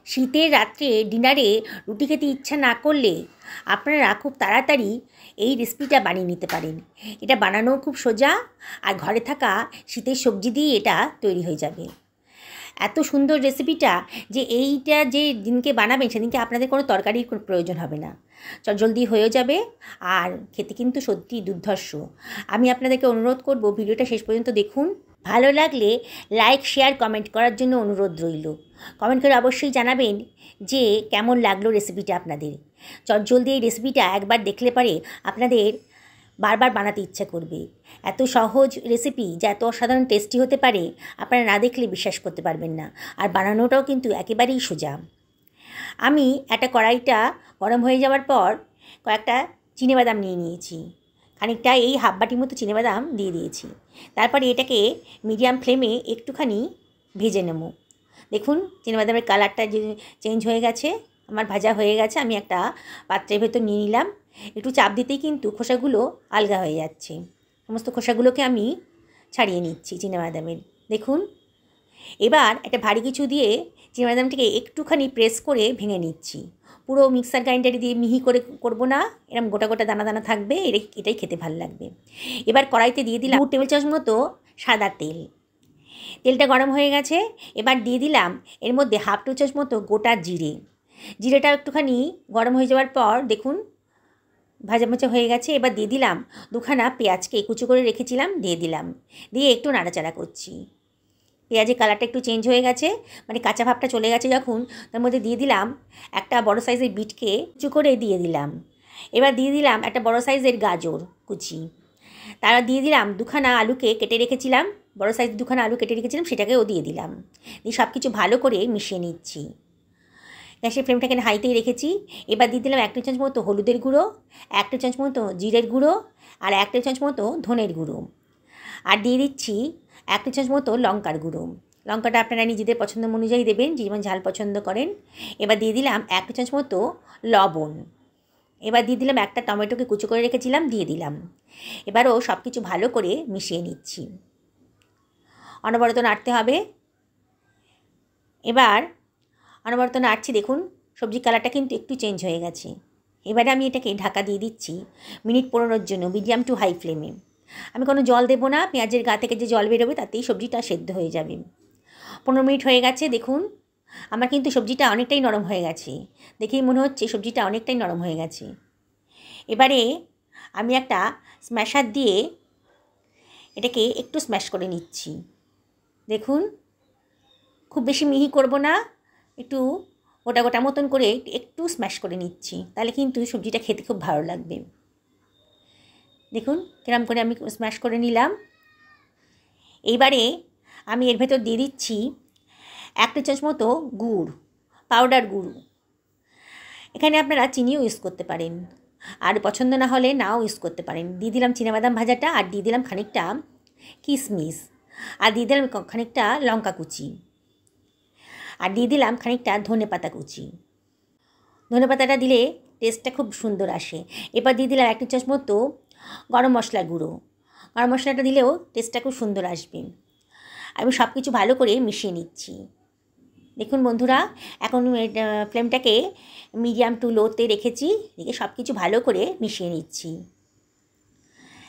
শীতের রাত্রে ডিনারে রুটি খেতে ইচ্ছা না করলে আপনারা খুব তাড়াতাড়ি এই রেসিপিটা বানিয়ে নিতে পারেন। এটা বানানোও খুব সোজা, আর ঘরে থাকা শীতের সবজি দিয়ে এটা তৈরি হয়ে যাবে। এত সুন্দর রেসিপিটা যে এইটা যে দিনকে বানাবেন সেদিনকে আপনাদের কোনো তরকারির কোনো প্রয়োজন হবে না, জলদি হয়েও যাবে, আর খেতে কিন্তু সত্যি দুর্ধর্ষ। আমি আপনাদেরকে অনুরোধ করব ভিডিওটা শেষ পর্যন্ত দেখুন। ভালো লাগলে লাইক, শেয়ার, কমেন্ট করার জন্য অনুরোধ রইল। কমেন্ট করে অবশ্যই জানাবেন যে কেমন লাগলো রেসিপিটা আপনাদের। জলদি এই রেসিপিটা একবার দেখলে পারে আপনাদের বারবার বানাতে ইচ্ছা করবে। এত সহজ রেসিপি যা এত অসাধারণ টেস্টি হতে পারে আপনারা না দেখলে বিশ্বাস করতে পারবেন না, আর বানানোটাও কিন্তু একেবারেই সোজা। আমি একটা কড়াইটা গরম হয়ে যাওয়ার পর কয়েকটা চিনেবাদাম নিয়ে নিয়েছি, খানিকটা এই হাফ বাটির মতো চিনেবাদাম দিয়ে দিয়েছি। তারপরে এটাকে মিডিয়াম ফ্লেমে একটুখানি ভেজে নেব। দেখুন চিনেবাদামের কালারটা যে চেঞ্জ হয়ে গেছে, আমার ভাজা হয়ে গেছে। আমি একটা পাত্রের ভেতর নিয়ে নিলাম। একটু চাপ দিতেই কিন্তু খোসাগুলো আলগা হয়ে যাচ্ছে। সমস্ত খোসাগুলোকে আমি ছাড়িয়ে নিচ্ছি চিনেবাদামের। দেখুন এবার একটা ভারী কিছু দিয়ে চিনেবাদামটিকে একটুখানি প্রেস করে ভেঙে নিচ্ছি। পুরো মিক্সার গ্রাইন্ডারে দিয়ে মিহি করে করব না, এরকম গোটা গোটা দানা দানা থাকবে, এটাই খেতে ভালো লাগবে। এবার কড়াইতে দিয়ে দিলাম 2 টেবিল চামচ মতো সাদা তেল। তেলটা গরম হয়ে গেছে, এবার দিয়ে দিলাম এর মধ্যে হাফ টি চামচ মতো গোটা জিরে। জিরেটা একটুখানি গরম হয়ে যাওয়ার পর দেখুন ভাজা ভাজা হয়ে গেছে। এবার দিয়ে দিলাম দুখানা পেঁয়াজকে কুচি করে রেখেছিলাম, দিয়ে দিলাম, দিয়ে একটু নাড়াচাড়া করছি। পেঁয়াজের কালারটা একটু চেঞ্জ হয়ে গেছে, মানে কাঁচা ভাবটা চলে গেছে যখন, তার মধ্যে দিয়ে দিলাম একটা বড় সাইজের বিটকে কুচি করে দিয়ে দিলাম। এবার দিয়ে দিলাম একটা বড় সাইজের গাজর কুচি। তারা দিয়ে দিলাম দুখানা আলুকে কেটে রেখেছিলাম, বড় সাইজের দুখানা আলু কেটে রেখেছিলাম, সেটাকেও দিয়ে দিলাম। দিয়ে সব কিছু ভালো করে মিশিয়ে নিচ্ছি। গ্যাসের ফ্লেমটাকে হাইতেই রেখেছি। এবার দিয়ে দিলাম 1 টেবিল চামচ মতো হলুদের গুঁড়ো, 1 টেবিল চামচ মতো জিরের গুঁড়ো, আর 1 টেবিল চামচ মতো ধনের গুঁড়ো, আর দিয়ে দিচ্ছি 1 টেবিল চামচ মতো লঙ্কার গুঁড়ো। লঙ্কাটা আপনারা নিজেদের পছন্দ অনুযায়ী দেবেন, যেমন ঝাল পছন্দ করেন। এবার দিয়ে দিলাম 1 টেবিল চামচ মতো লবণ। এবার দিয়ে দিলাম একটা টমেটোকে কুচো করে রেখেছিলাম, দিয়ে দিলাম। এবারও সব কিছু ভালো করে মিশিয়ে নিচ্ছি, অনবরত নাড়তে হবে। এবার অনবরত নাড়ছি, দেখুন সবজির কালারটা কিন্তু একটু চেঞ্জ হয়ে গেছে। এবারে আমি এটাকে ঢাকা দিয়ে দিচ্ছি মিনিট 15 জন্য, মিডিয়াম টু হাই ফ্লেমে। আমি কোনো জল দেবো না, পেঁয়াজের গা থেকে যে জল বেরোবে তাতেই সবজিটা সেদ্ধ হয়ে যাবে। 15 মিনিট হয়ে গেছে, দেখুন আমার কিন্তু সবজিটা অনেকটাই নরম হয়ে গেছে। দেখেই মনে হচ্ছে সবজিটা অনেকটাই নরম হয়ে গেছে। এবারে আমি একটা স্ম্যাশার দিয়ে এটাকে একটু স্ম্যাশ করে নিচ্ছি। দেখুন খুব বেশি মিহি করব না, একটু গোটা গোটা মতন করে একটু স্ম্যাশ করে নিচ্ছি, তাহলে কিন্তু সবজিটা খেতে খুব ভালো লাগবে। দেখুন কিরম করে আমি স্ম্যাশ করে নিলাম। এইবারে আমি এর ভেতর দিয়ে দিচ্ছি 1 টেবিল চামচ মতো গুড়, পাউডার গুড়। এখানে আপনারা চিনিও ইউজ করতে পারেন, আর পছন্দ না হলে নাও ইউজ করতে পারেন। দিয়ে দিলাম চিনাবাদাম ভাজাটা, আর দিয়ে দিলাম খানিকটা কিশমিশ, আর দিয়ে দিলাম খানিকটা লঙ্কা কুচি, আর দিয়ে দিলাম খানিকটা ধনে পাতা কুচি। ধনে পাতাটা দিলে টেস্টটা খুব সুন্দর আসে। এবার দিয়ে দিলাম 1 টি চামচ মতো গরম মশলার গুঁড়ো। গরম মশলাটা দিলেও টেস্টটা খুব সুন্দর আসবে। আমি সব কিছু ভালো করে মিশিয়ে নিচ্ছি। দেখুন বন্ধুরা, এখন ফ্লেমটাকে মিডিয়াম টু লোতে রেখেছি, দেখে সব কিছু ভালো করে মিশিয়ে নিচ্ছি।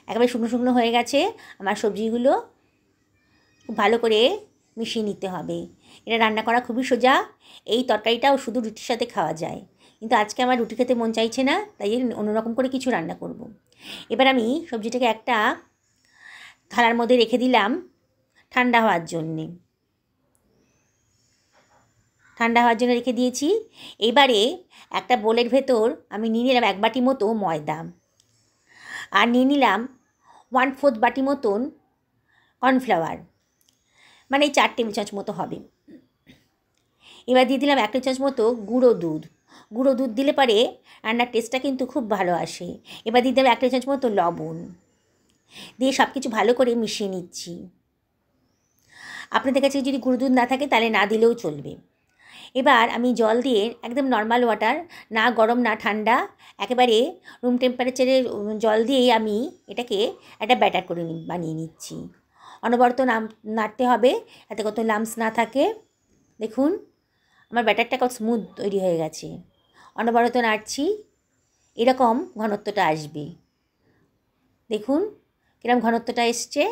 একেবারে শুকনো শুকনো হয়ে গেছে আমার সবজিগুলো, খুব ভালো করে মিশিয়ে নিতে হবে। এটা রান্না করা খুবই সোজা। এই তরকারিটাও শুধু রুটির সাথে খাওয়া যায়, কিন্তু আজকে আমার রুটি খেতে মন চাইছে না, তাই অন্যরকম করে কিছু রান্না করব। এবার আমি সবজিটাকে একটা থালার মধ্যে রেখে দিলাম ঠান্ডা হওয়ার জন্যে। ঠান্ডা হওয়ার জন্য রেখে দিয়েছি। এবারে একটা বোলের ভেতর আমি নিয়ে নিলাম 1 বাটি মতো ময়দা, আর নিয়ে নিলাম 1/4 বাটি মতন কর্নফ্লাওয়ার, মানে 4 টেবিল চামচ মতো হবে। এবার দিয়ে দিলাম 1 টেবিল চামচ মতো গুঁড়ো দুধ। গুঁড়ো দুধ দিলে পরে রান্নার টেস্টটা কিন্তু খুব ভালো আসে। এবার দিয়ে দিলাম 1 টেবিল চামচ মতো লবণ, দিয়ে সব কিছু ভালো করে মিশিয়ে নিচ্ছি। আপনাদের কাছে যদি গুঁড়ো দুধ না থাকে তাহলে না দিলেও চলবে। এবার আমি জল দিয়ে একদম নর্মাল ওয়াটার, না গরম না ঠান্ডা, একেবারে রুম টেম্পারেচারের জল দিয়েই আমি এটাকে একটা ব্যাটার করে বানিয়ে নিচ্ছি। অনবরত নাড়তে হবে যাতে কত লাম্পস না থাকে। দেখুন আমার ব্যাটারটা কত স্মুথ তৈরি হয়ে গেছে। অনবরত নাড়ছি, এরকম ঘনত্বটা আসবে। দেখুন কিরকম ঘনত্বটা এসছে।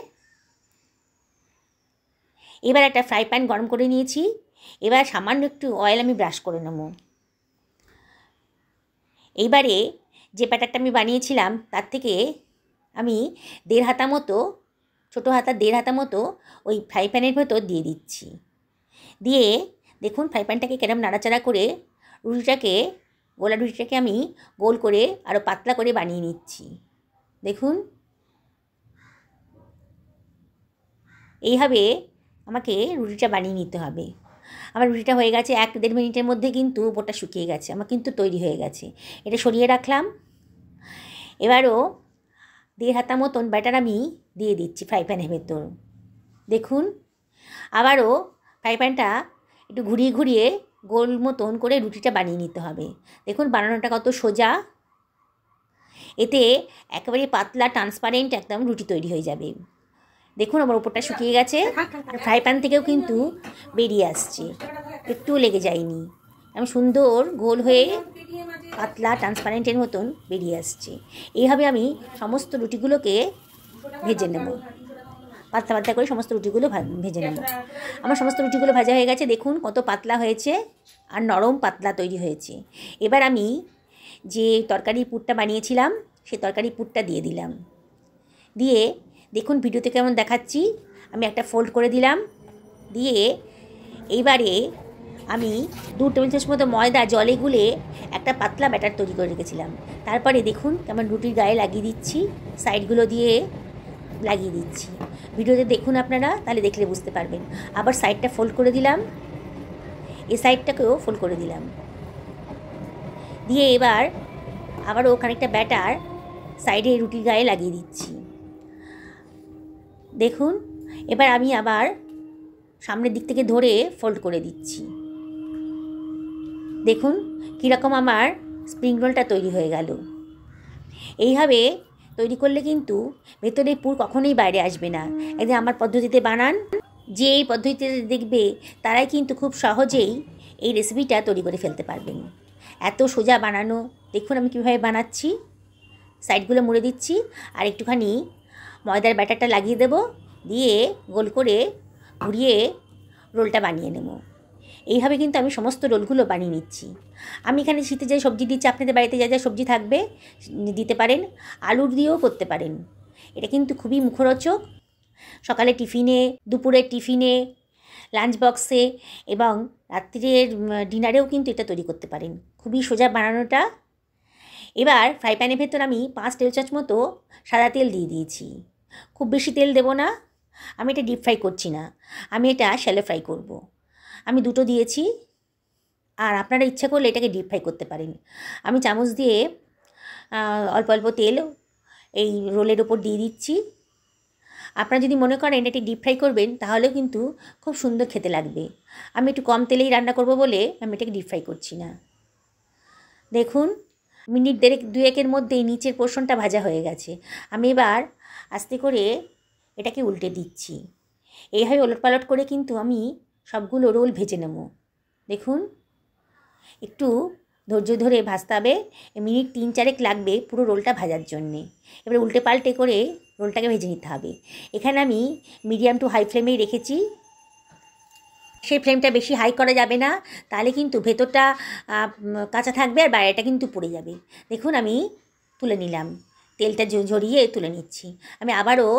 এবার একটা ফ্রাই প্যান গরম করে নিয়েছি। এবার সামান্য একটু অয়েল আমি ব্রাশ করে নেব। এইবারে যে ব্যাটারটা আমি বানিয়েছিলাম তার থেকে আমি 1.5 হাতা মতো, ছোটো হাতা 1.5 হাতা মতো ওই ফ্রাই প্যানের ভেতর দিয়ে দিচ্ছি। দিয়ে দেখুন ফ্রাই প্যানটাকে কেরম নাড়াচাড়া করে গোলা রুটিটাকে আমি গোল করে আরও পাতলা করে বানিয়ে নিচ্ছি। দেখুন এইভাবে আমাকে রুটিটা বানিয়ে নিতে হবে। আমার রুটিটা হয়ে গেছে, 1-1.5 মিনিটের মধ্যে কিন্তু উপরটা শুকিয়ে গেছে, আমার কিন্তু তৈরি হয়ে গেছে। এটা সরিয়ে রাখলাম। এবারও 1.5 হাতা মতন ব্যাটার আমি দিয়ে দিচ্ছি ফ্রাই প্যানের ভেতর। দেখুন আবারও ফ্রাই প্যানটা একটু ঘুরিয়ে ঘুরিয়ে গোল মতন করে রুটিটা বানিয়ে নিতে হবে। দেখুন বানানোটা কত সোজা। এতে একেবারে পাতলা ট্রান্সপারেন্ট একদম রুটি তৈরি হয়ে যাবে। দেখুন আমার উপরটা শুকিয়ে গেছে, ফ্রাই প্যান থেকেও কিন্তু বেরিয়ে আসছে, একটুও লেগে যায়নি। আমি সুন্দর গোল হয়ে পাতলা ট্রান্সপারেন্টের মতন বেরিয়ে আসছে। এইভাবে আমি সমস্ত রুটিগুলোকে ভেজে নেব, পাতলা পাতলা করে সমস্ত রুটিগুলো ভেজে নেব। আমার সমস্ত রুটিগুলো ভাজা হয়ে গেছে। দেখুন কত পাতলা হয়েছে আর নরম পাতলা তৈরি হয়েছে। এবার আমি যে তরকারির পুরটা বানিয়েছিলাম সেই তরকারির পুরটা দিয়ে দিলাম। দিয়ে দেখুন ভিডিওতে কেমন দেখাচ্ছি, আমি একটা ফোল্ড করে দিলাম। দিয়ে এইবারে আমি 2 টেবিল চামচ মতো ময়দা জলে গুলে একটা পাতলা ব্যাটার তৈরি করে রেখেছিলাম। তারপরে দেখুন কেমন রুটির গায়ে লাগিয়ে দিচ্ছি, সাইডগুলো দিয়ে লাগিয়ে দিচ্ছি। ভিডিওতে দেখুন আপনারা, তাহলে দেখলে বুঝতে পারবেন। আবার সাইডটা ফোল্ড করে দিলাম, এই সাইডটাকেও ফোল্ড করে দিলাম। দিয়ে এবার আবারও খানিকটা ব্যাটার সাইডে রুটির গায়ে লাগিয়ে দিচ্ছি। দেখুন এবার আমি আবার সামনের দিক থেকে ধরে ফোল্ড করে দিচ্ছি। দেখুন কীরকম আমার স্প্রিং রোলটা তৈরি হয়ে গেল। এইভাবে তৈরি করলে কিন্তু ভেতরের পুর কখনোই বাইরে আসবে না। একদিন আমার পদ্ধতিতে বানান, যে এই পদ্ধতিতে দেখবে তারাই কিন্তু খুব সহজেই এই রেসিপিটা তৈরি করে ফেলতে পারবেন। এত সোজা বানানো। দেখুন আমি কীভাবে বানাচ্ছি, সাইডগুলো মুড়ে দিচ্ছি আর একটুখানি ময়দার ব্যাটারটা লাগিয়ে দেব, দিয়ে গোল করে ঘুরিয়ে রোলটা বানিয়ে নেব। এইভাবে কিন্তু আমি সমস্ত রোলগুলো বানিয়ে নিচ্ছি। আমি এখানে শীতে যে সবজি দিচ্ছি, আপনাদের বাড়িতে যা যা সবজি থাকবে দিতে পারেন, আলুর দিয়েও করতে পারেন। এটা কিন্তু খুবই মুখরোচক। সকালে টিফিনে, দুপুরের টিফিনে, লাঞ্চ বক্সে এবং রাত্রির ডিনারেও কিন্তু এটা তৈরি করতে পারেন। খুবই সোজা বানানোটা। এবার ফ্রাই প্যানের ভেতর আমি 5 টেবিল চামচ মতো সাদা তেল দিয়ে দিয়েছি। খুব বেশি তেল দেব না, আমি এটা ডিপ ফ্রাই করছি না, আমি এটা শ্যালো ফ্রাই করব। আমি 2টো দিয়েছি, আর আপনারা ইচ্ছা করলে এটাকে ডিপ ফ্রাই করতে পারেন। আমি চামচ দিয়ে অল্প অল্প তেল এই রোলের ওপর দিয়ে দিচ্ছি। আপনারা যদি মনে করেন এটি ডিপ ফ্রাই করবেন তাহলেও কিন্তু খুব সুন্দর খেতে লাগবে। আমি একটু কম তেলেই রান্না করব বলে আমি এটাকে ডিপ ফ্রাই করছি না। দেখুন মিনিট 1-2-1-এর মধ্যেই নিচের পোর্শনটা ভাজা হয়ে গেছে। আমি এবার আস্তে করে এটাকে উল্টে দিচ্ছি। এইভাবে ওলটপালট করে কিন্তু আমি সবগুলো রোল ভেজে নেব। দেখুন একটু ধৈর্য ধরে ভাজতে হবে, মিনিট 3-4 লাগবে পুরো রোলটা ভাজার জন্যে। এবারে উল্টে পাল্টে করে রোলটাকে ভেজে নিতে হবে। এখানে আমি মিডিয়াম টু হাই ফ্লেমেই রেখেছি। সেই ফ্লেমটা বেশি হাই করা যাবে না, তাহলে কিন্তু ভেতরটা কাঁচা থাকবে আর বাইরেটা কিন্তু পুড়ে যাবে। দেখুন আমি তুলে নিলাম, তেলটা ঝরিয়ে তুলে নিচ্ছি। আমি আবারও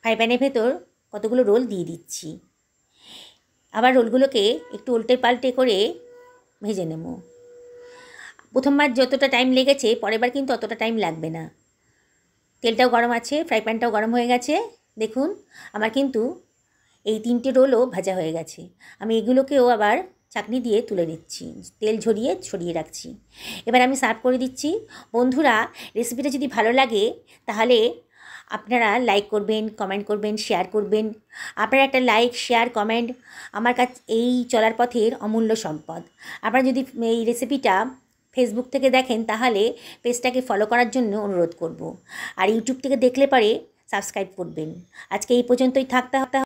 ফ্রাই প্যানের ভেতর কতগুলো রোল দিয়ে দিচ্ছি। আবার রোলগুলোকে একটু উল্টে পাল্টে করে ভেজে নেব। প্রথমবার যতটা টাইম লেগেছে পরের বার কিন্তু অতটা টাইম লাগবে না। তেলটাও গরম আছে, ফ্রাই প্যানটাও গরম হয়ে গেছে। দেখুন আমার কিন্তু এই 3টে রোলও ভাজা হয়ে গেছে। আমি এগুলোকেও আবার চাকনি দিয়ে তুলে নিচ্ছি, তেল ঝরিয়ে ছড়িয়ে রাখছি। এবার আমি সার্ভ করে দিচ্ছি। বন্ধুরা রেসিপিটা যদি ভালো লাগে তাহলে আপনারা লাইক করবেন, কমেন্ট করবেন, শেয়ার করবেন। আপনারা একটা লাইক, শেয়ার, কমেন্ট আমার কাছে এই চলার পথের অমূল্য সম্পদ। আপনারা যদি এই রেসিপিটা ফেসবুক থেকে দেখেন তাহলে পেজটাকে ফলো করার জন্য অনুরোধ করব। আর ইউটিউব থেকে দেখলে পরে সাবস্ক্রাইব করবেন। আজকে এই পর্যন্তই থাকতে হবে।